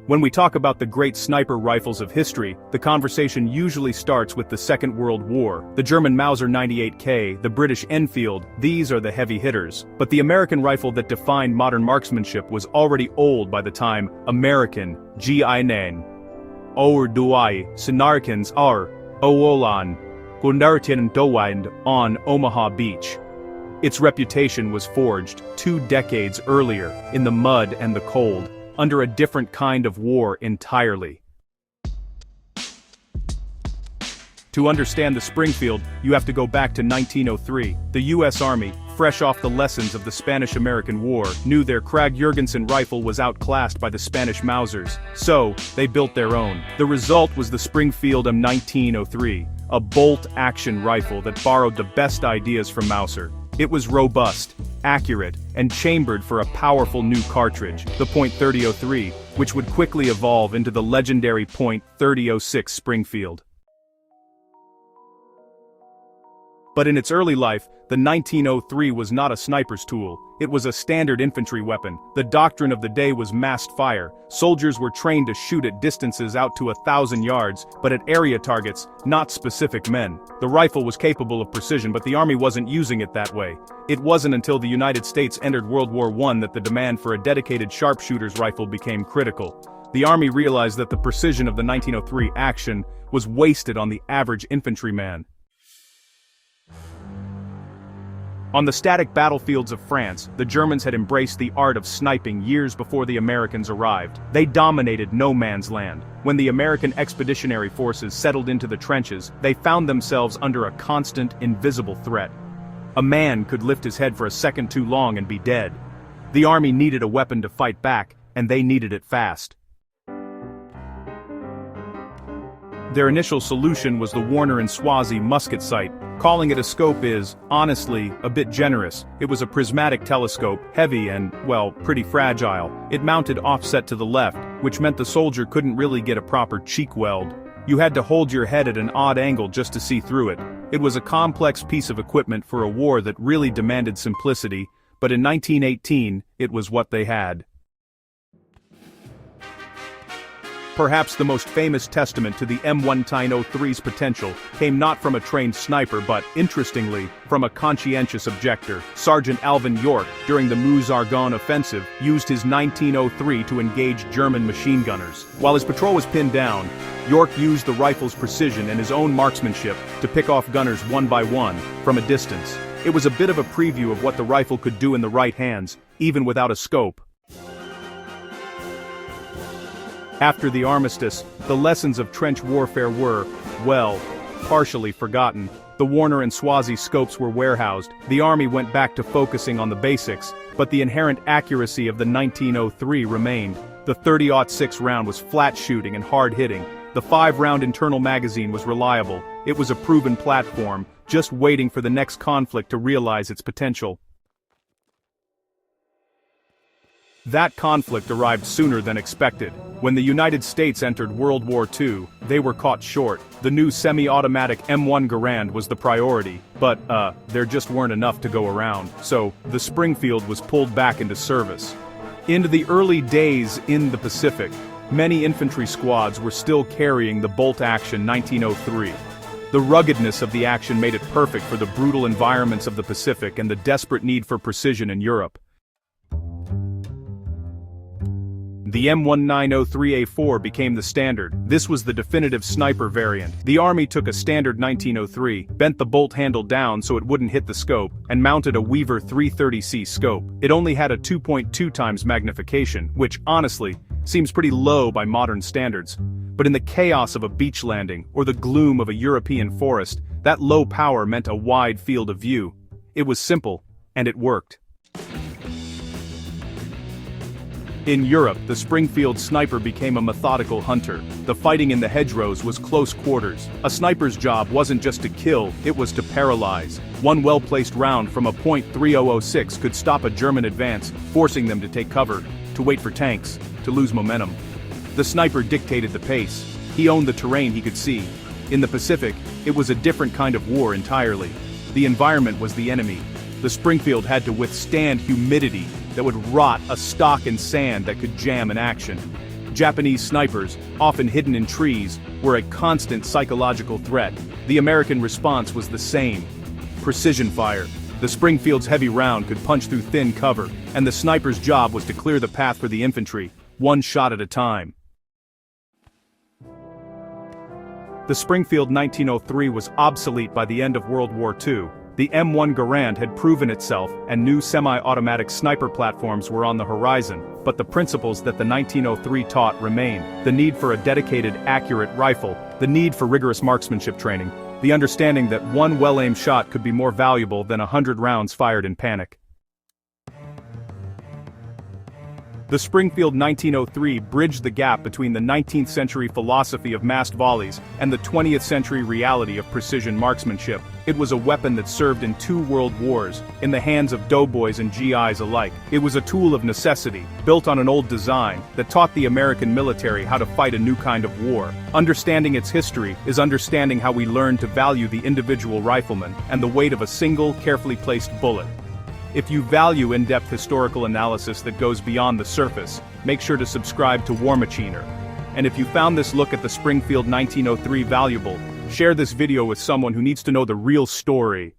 When we talk about the great sniper rifles of history, the conversation usually starts with the Second World War. The German Mauser 98K, the British Enfield, these are the heavy hitters. But the American rifle that defined modern marksmanship was already old by the time American G.I.N. Or Duai, Sinarkins R. Oolan, Gundartian Dowind on Omaha Beach. Its reputation was forged 2 decades earlier, in the mud and the cold, under a different kind of war entirely. To understand the Springfield, you have to go back to 1903. The U.S. Army, fresh off the lessons of the Spanish-American War, knew their Krag-Jørgensen rifle was outclassed by the Spanish Mausers, so they built their own. The result was the Springfield M1903, a bolt-action rifle that borrowed the best ideas from Mauser. It was robust, accurate, and chambered for a powerful new cartridge, the .3003, which would quickly evolve into the legendary .3006 Springfield. But in its early life, the 1903 was not a sniper's tool. It was a standard infantry weapon. The doctrine of the day was massed fire. Soldiers were trained to shoot at distances out to 1,000 yards, but at area targets, not specific men. The rifle was capable of precision, but the Army wasn't using it that way. It wasn't until the United States entered World War I that the demand for a dedicated sharpshooter's rifle became critical. The Army realized that the precision of the 1903 action was wasted on the average infantryman. On the static battlefields of France, the Germans had embraced the art of sniping years before the Americans arrived. They dominated no man's land. When the American expeditionary forces settled into the trenches, they found themselves under a constant, invisible threat. A man could lift his head for a second too long and be dead. The Army needed a weapon to fight back, and they needed it fast. Their initial solution was the Warner and Swazi musket sight. Calling it a scope is, honestly, a bit generous. It was a prismatic telescope, heavy and, well, pretty fragile. It mounted offset to the left, which meant the soldier couldn't really get a proper cheek weld. You had to hold your head at an odd angle just to see through it. It was a complex piece of equipment for a war that really demanded simplicity, but in 1918, it was what they had. Perhaps the most famous testament to the M1903's potential came not from a trained sniper but, interestingly, from a conscientious objector. Sergeant Alvin York, during the Meuse-Argonne offensive, used his 1903 to engage German machine gunners. While his patrol was pinned down, York used the rifle's precision and his own marksmanship to pick off gunners one by one, from a distance. It was a bit of a preview of what the rifle could do in the right hands, even without a scope. After the armistice, the lessons of trench warfare were, well, partially forgotten. The Warner and Swazi scopes were warehoused. The Army went back to focusing on the basics, but the inherent accuracy of the 1903 remained. The .30-06 round was flat-shooting and hard-hitting. The 5-round internal magazine was reliable. It was a proven platform, just waiting for the next conflict to realize its potential. That conflict arrived sooner than expected. When the United States entered World War II, they were caught short. The new semi-automatic M1 Garand was the priority, but, there just weren't enough to go around, so the Springfield was pulled back into service. Into the early days in the Pacific, many infantry squads were still carrying the bolt-action 1903. The ruggedness of the action made it perfect for the brutal environments of the Pacific and the desperate need for precision in Europe. The M1903A4 became the standard. This was the definitive sniper variant. The Army took a standard 1903, bent the bolt handle down so it wouldn't hit the scope, and mounted a Weaver 330C scope. It only had a 2.2 times magnification, which, honestly, seems pretty low by modern standards. But in the chaos of a beach landing, or the gloom of a European forest, that low power meant a wide field of view. It was simple, and it worked. In Europe, the Springfield sniper became a methodical hunter. The fighting in the hedgerows was close quarters. A sniper's job wasn't just to kill, it was to paralyze. One well-placed round from a .3006 could stop a German advance, forcing them to take cover, to wait for tanks, to lose momentum. The sniper dictated the pace. He owned the terrain he could see. In the Pacific, it was a different kind of war entirely. The environment was the enemy. The Springfield had to withstand humidity that would rot a stock in sand that could jam an action. Japanese snipers, often hidden in trees, were a constant psychological threat. The American response was the same. Precision fire. The Springfield's heavy round could punch through thin cover, and the sniper's job was to clear the path for the infantry, one shot at a time. The Springfield 1903 was obsolete by the end of World War II. The M1 Garand had proven itself, and new semi-automatic sniper platforms were on the horizon, but the principles that the 1903 taught remained: the need for a dedicated, accurate rifle, the need for rigorous marksmanship training, the understanding that one well-aimed shot could be more valuable than 100 rounds fired in panic. The Springfield 1903 bridged the gap between the 19th century philosophy of massed volleys and the 20th century reality of precision marksmanship. It was a weapon that served in 2 world wars, in the hands of doughboys and GIs alike. It was a tool of necessity, built on an old design, that taught the American military how to fight a new kind of war. Understanding its history is understanding how we learn to value the individual rifleman and the weight of a single, carefully placed bullet. If you value in-depth historical analysis that goes beyond the surface, make sure to subscribe to War Machiner. And if you found this look at the Springfield 1903 valuable, share this video with someone who needs to know the real story.